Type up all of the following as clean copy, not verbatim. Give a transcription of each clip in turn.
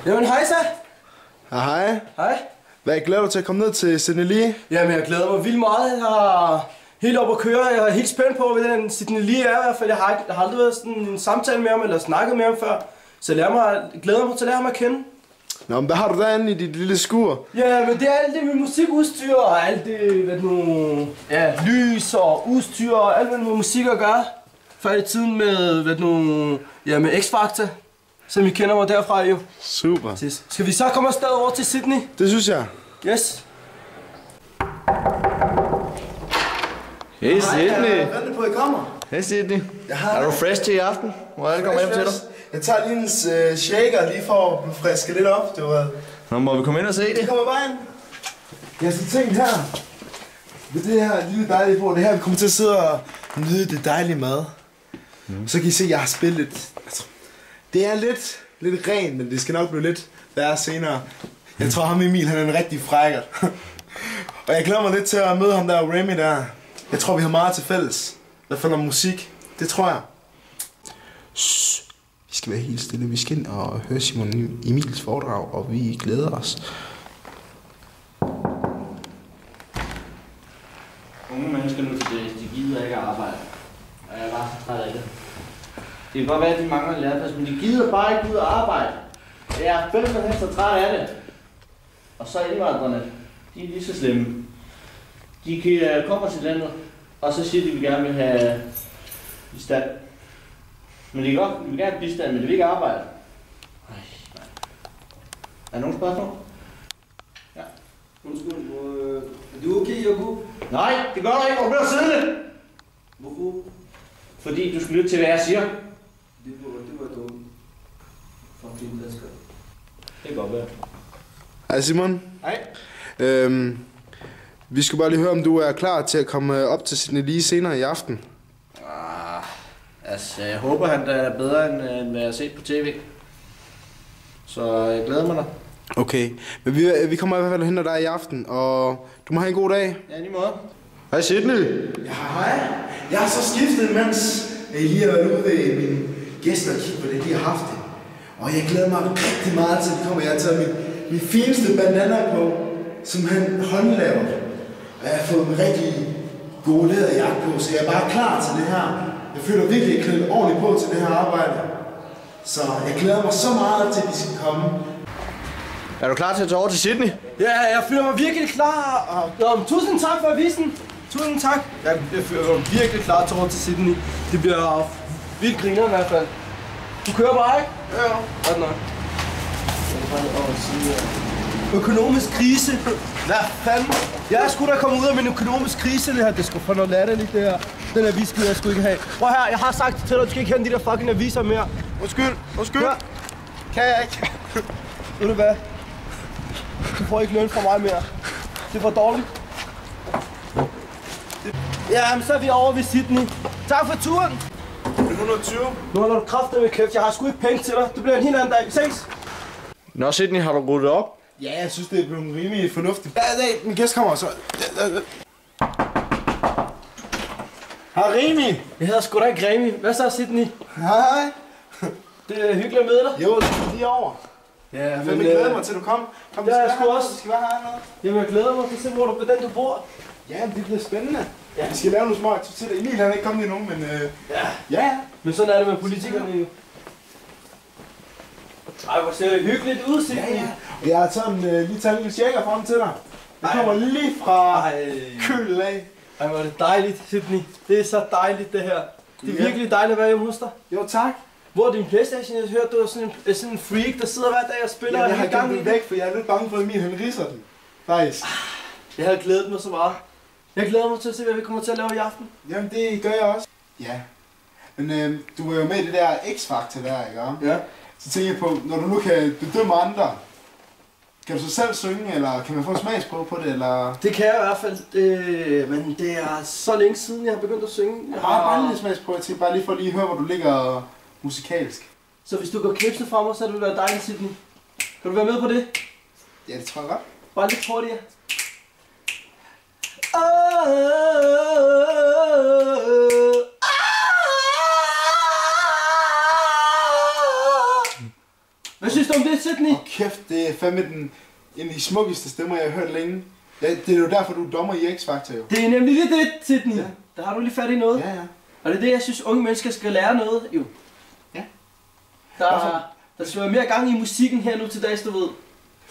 Jamen hej så. Hej. Hej. Hvad glæder du til at komme ned til Sidney Lee? Jamen jeg glæder mig vildt meget. Jeg er helt oppe at køre. Jeg er helt spændt på, hvad den Sidney Lee er i hvert fald. Jeg har aldrig været sådan en samtale med ham eller snakket med ham før. Så jeg glæder mig til at lære ham at kende. Nå, men hvad har du derinde i dit lille skur? Ja, men det er alt det med musikudstyr og alt det, hvad nu, ja, lys og udstyr og alt hvad med musik at gøre. Før i tiden med, hvad nu, ja, med X-Factor, som I kender mig derfra jo. Super. Skal vi så komme afsted over til Sydney? Det synes jeg. Yes. Hey Sydney. Jeg venter på, at I kommer. Hey Sydney. Er du fresh til i aften? Må jeg komme hjem til dig? Jeg tager lige en shaker lige for at friske lidt op, du ved. Nå, må vi komme ind og se det? Det kommer bare ind. Jeg har så tænkt her, med det her lille dejlige bord, det her vi kommer til at sidde og nyde det dejlige mad. Så kan I se, at jeg har spillet lidt. Altså, det er lidt rent, men det skal nok blive lidt værre senere. Jeg tror ham Emil, han er en rigtig frækker. Og jeg glæder mig lidt til at møde ham der, Remy der. Jeg tror vi har meget til fælles. Hvad for noget musik? Det tror jeg. Shh. Vi skal være helt stille. Vi skal ind og høre Simon Emils foredrag, og vi glæder os. Unge mennesker nu til det, de gider ikke at arbejde. Og jeg er bare så træt af det. Det kan godt være, at de mangler en læreplads, men de gider bare ikke ud at arbejde. Jeg er 5% så træt af det. Og så indvandrerne, de er lige så slemme. De kommer til landet, og så siger de, at vi gerne vil have bistand. Men de vil gerne have bistand, men de vil ikke arbejde. Ej, er der nogen spørgsmål? Ja. Undskyld, er du okay, Jacob? Nej, det gør du ikke. Du bliver siddende. Hvorfor? Fordi du skal lytte til, hvad jeg siger. Det var dumt. Fucking let's go. Det kan godt være. Hej Simon. Hej. Vi skal bare lige høre, om du er klar til at komme op til Sidney Lee senere i aften. Altså, jeg håber, han er bedre, end hvad jeg har set på tv. Så jeg glæder mig da. Okay, men vi kommer i hvert fald hen dig i aften, og du må have en god dag. Ja, lige måde. Hej Sidney. Ja, hej. Jeg har så skiftet, mens jeg lige har været ude ved mine gæster og kigge på det, de har haft det. Og jeg glæder mig rigtig meget til, at de kommer. Jeg har taget min fineste bandana på, som han håndlavet. Og jeg har fået en rigtig god læderjakke på, så jeg er bare klar til det her. Jeg føler virkelig, at jeg klæder ordentligt på til det her arbejde. Så jeg glæder mig så meget til, at de skal komme. Er du klar til at tage over til Sydney? Ja, jeg føler mig virkelig klar. Tusind tak for avisen. Tusind tak. Jeg føler mig virkelig klar til over til Sydney. Det bliver vildt griner i hvert fald. Du kører bare, ikke? Ja. Godt nok. Økonomisk krise. Hvad fanden? Jeg er sgu da kommet ud af min økonomisk krise, det her. Det er sgu for noget latterligt, det her. Den avis skal jeg sgu ikke have. Prøv her, jeg har sagt til dig, du skal ikke hente de der fucking aviser mere. Undskyld. Ja. Kan jeg ikke. Ved du hvad? Du får ikke løn fra mig mere. Det er for dårligt. Ja, men så er vi over ved Sydney. Tak for turen. 120. Nu holder du kraftigt med kæft. Jeg har sgu ikke penge til dig. Det bliver en helt anden dag. Vi ses. Nå Sydney, har du ryddet op? Ja, jeg synes, det er blevet rimelig fornuftigt. Ja, min gæst kommer så. Hej Remi. Jeg hedder sgu da ikke Remi. Hvad så, Sydney? Hej. Det er hyggeligt at møde dig. Jo, det er lige over. Ja, Jeg glæder mig til, at du kom. Kom, Ja, jeg skulle også. Skal være her. Jamen, jeg glæder mig til at se, hvordan du bor. Ja, det bliver spændende. Ja. Vi skal lave nogle små aktiviteter. Emil han er ikke kommet endnu, men ja. Men sådan er det med politikerne jo. Ej, hvor ser det hyggeligt ud, Sydney. Ja. Jeg har lige taget en lille shaker frem til dig. Det kommer lige fra kølet af. Ej, hvor er det dejligt, Sydney. Det er så dejligt, det her. Det er virkelig dejligt at være hjemme hos dig. Jo, tak. Hvor er din Playstation? Jeg hørte, du er sådan en freak, der sidder hver dag og spiller. Ja, jeg har gemt den væk, for jeg er lidt bange for, at Emil han ridser den. Faktisk. Jeg har glædet mig så meget. Jeg glæder mig til at se, hvad vi kommer til at lave i aften. Jamen, det gør jeg også. Ja. Men du var jo med i det der X-Factor der, ikke? Ja. Så tænker jeg på, når du nu kan bedømme andre, kan du så selv synge, eller kan man få en smagsprøve på det, eller? Det kan jeg i hvert fald, men det er så længe siden, jeg har begyndt at synge. Jeg har bare en lille smagsprøve til, bare lige for at lige høre, hvor du ligger musikalsk. Så hvis du går knipsen fra mig, så vil det være dejligt, Sydney. Kan du være med på det? Ja, det tror jeg godt. Bare lidt hurtigere. Hvad synes du om det, Sydney? Kæft, det er fandme en af de smukkeste stemmer, jeg har hørt længe. Ja, det er jo derfor, du er dommer i X-Factor jo. Det er nemlig det, Sydney. Ja. Der har du lige fat i noget. Ja, ja. Og det er det, jeg synes, unge mennesker skal lære noget, jo. Ja. Der skal være mere gang i musikken her nu til dags, du ved.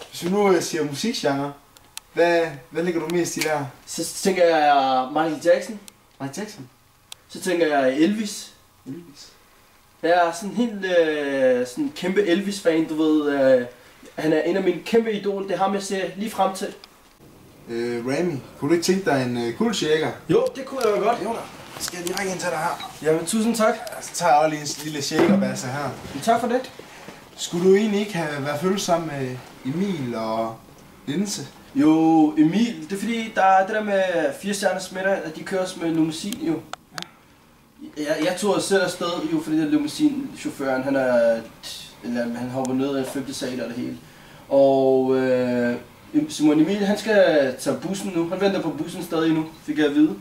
Hvis vi nu siger musikgenre, hvad ligger du mest i der? Så tænker jeg Michael Jackson. Michael Jackson? Så tænker jeg Elvis. Elvis. Jeg er sådan helt sådan kæmpe Elvis-fan, du ved. Han er en af mine kæmpe idol. Det er ham, jeg ser lige frem til. Rami, kunne du ikke tænke dig en kuldshaker? Jo, det kunne jeg jo godt. Jo da. Skal jeg lige række ind til dig her? Jamen, tusind tak. Så tager jeg også lige en lille shakerbasse her. Men tak for det. Skulle du egentlig ikke have været følt sammen med Emil og Linse? Jo, Emil, det er fordi, der er det der med 4 stjerners middag, at de køres med limousine jo. Jeg tog selv afsted jo, fordi der limousine-chaufføren, han hopper ned af 5. sal og det hele. Og Simon Emil, han skal tage bussen nu. Han venter på bussen stadig nu, fik jeg at vide.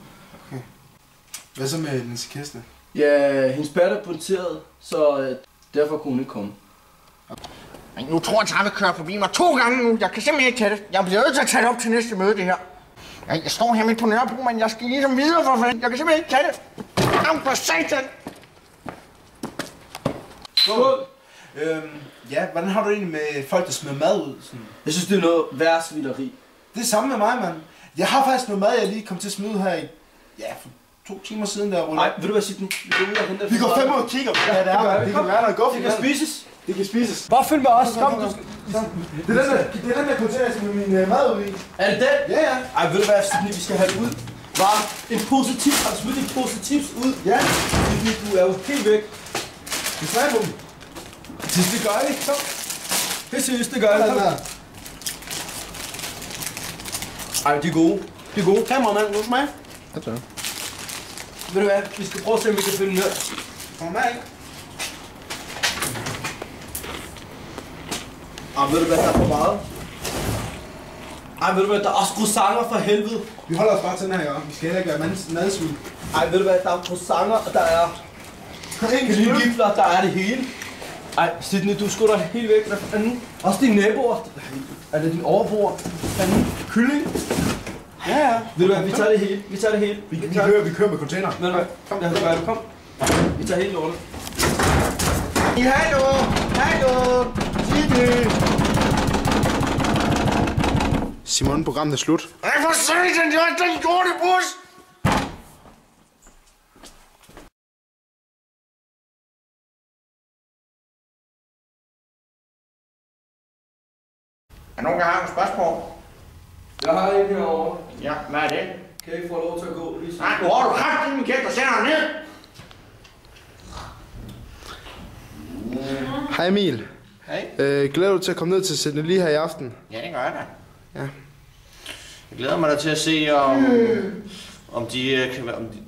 Okay. Hvad så med Linse Kiste? Ja, hendes bat er punkteret, så derfor kunne hun ikke komme. Nu tror jeg, at han vil køre forbi mig 2 gange nu. Jeg kan simpelthen ikke tage det. Jeg bliver nødt til at tage det op til næste møde, det her. Jeg står her midt på Nørrebro, men jeg skal ligesom videre for fanden. Jeg kan simpelthen ikke tage det. Am for satan! Skål! Ja, hvordan har du egentlig med folk, der smider mad ud? Sådan? Jeg synes, det er noget værre svinderi. Det er samme med mig, mand. Jeg har faktisk noget mad, jeg lige kom til at smide ud her i... Ja, for 2 timer siden der. Nej, ved du hvad, Sydney? Vi går ud og henter det. Vi går 5 ud og kigger på, hvad det er. Det kan være noget godt. Det kan spises. Det kan spises. Bare følg med os. Kom, du skal... Det er den der container, som min mad ud i. Er det den? Ja, ja. Ej, ved du hvad, Sydney, vi skal have det ud. Bare en positiv, har du smidt en positivs ud? Ja. Sydney, du er jo helt væk. Vi smager på dem. Det gør jeg ikke. Kom. Det er seriøst, det gør jeg. Kom. Ej, de er gode. De er gode. Kameramand, nu smag. Det er Ved du hvad, vi skal prøve at se, om vi kan finde den her. Kom med, ikke? Ej, ved du hvad, der er for meget. Ej, ved du hvad, der er også croissanter for helvede. Vi holder os bare til den her, ja. Vi skal heller ikke være madsvin. Ej, ved du hvad, der er croissanter, og der er gifler, der er det hele. Ej, Sydney, du skulle da helt væk. Hvad fanden? Også dine naboer. Er det din overboer? Hvad fanden? Kylling? Ja, ja. Ved du hvad, vi tager det hele. Vi tager det hele. Vi kører med container. Ved du hvad, kom. Lad os gøre det. Kom. Vi tager hele lortet. Hallo! Hallo! Sydney! Simon, programmet er slut. Ej, for satan, det var den lorte bus! Er nogen, der har nogle spørgsmål? Jeg har en herovre. Ja, hvad er det? Kan jeg ikke få lov til at gå? Nej, nu har du kraft i min kæft og sender dig ned! Hej Emil. Hej. Glæder du til at komme ned til Sydney lige her i aften? Ja, det gør jeg da. Ja. Jeg glæder mig da til at se, om de kan være... Om de,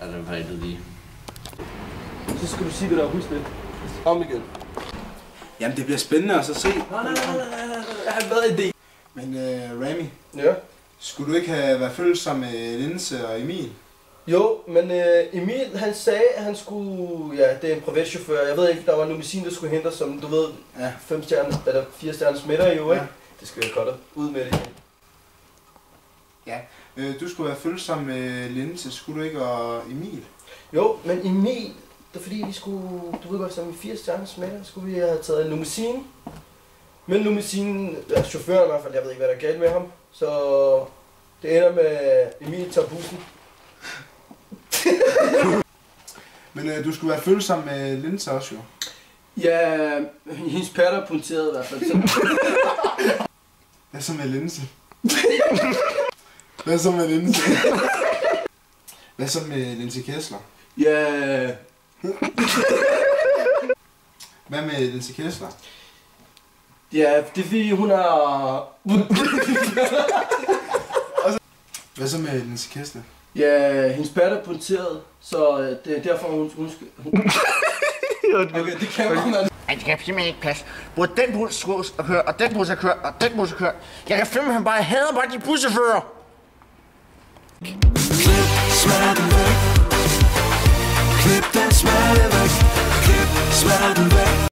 altså, hvad er det lige? Så skal du sige det der, husk det. Om igen. Jamen, det bliver spændende at så se. Nej. Jeg har været idé. Men Rami, Ja. skulle du ikke have været følsom med Linse og Emil? Jo, men Emil, han sagde, at han skulle... Ja, det er en privatchauffør. Jeg ved ikke, der var en limousine, der skulle hente, som du ved... Ja. 5 stjerner, eller 4 stjernes middag jo, ikke? Ja. Det skal jeg godt ud med det. Ja. Du skulle være følsom med Linse, skulle du ikke, og Emil? Jo, men Emil, det er fordi, vi skulle... Du ved godt, som i 4 stjernes middag, skulle vi have taget en limousine. Men limousinen, ja, chaufføren i hvert fald, jeg ved ikke, hvad der er galt med ham. Så det ender med, Emil tager bussen. Men du skulle være følsom med Linse også, jo. Ja, hendes patter er punkteret i hvert fald. Hvad så med Linse? Hvad så med Lindsay? Hvad så med Lindsay Kessler? Ja... Hvad med Lindsay Kessler? Ja, det er fordi hun er... Hvad så med Lindsay Kessler? Ja, hendes pat er punkteret, så det er derfor hun skal... Okay, det kan man. Det kan simpelthen ikke passe. Både den bus er kørt, og den bus er kørt, og den bus er kørt. Jeg kan simpelthen bare hader bare de buschauffører. Klip smerten væk. Klip den smerte væk. Klip smerten væk.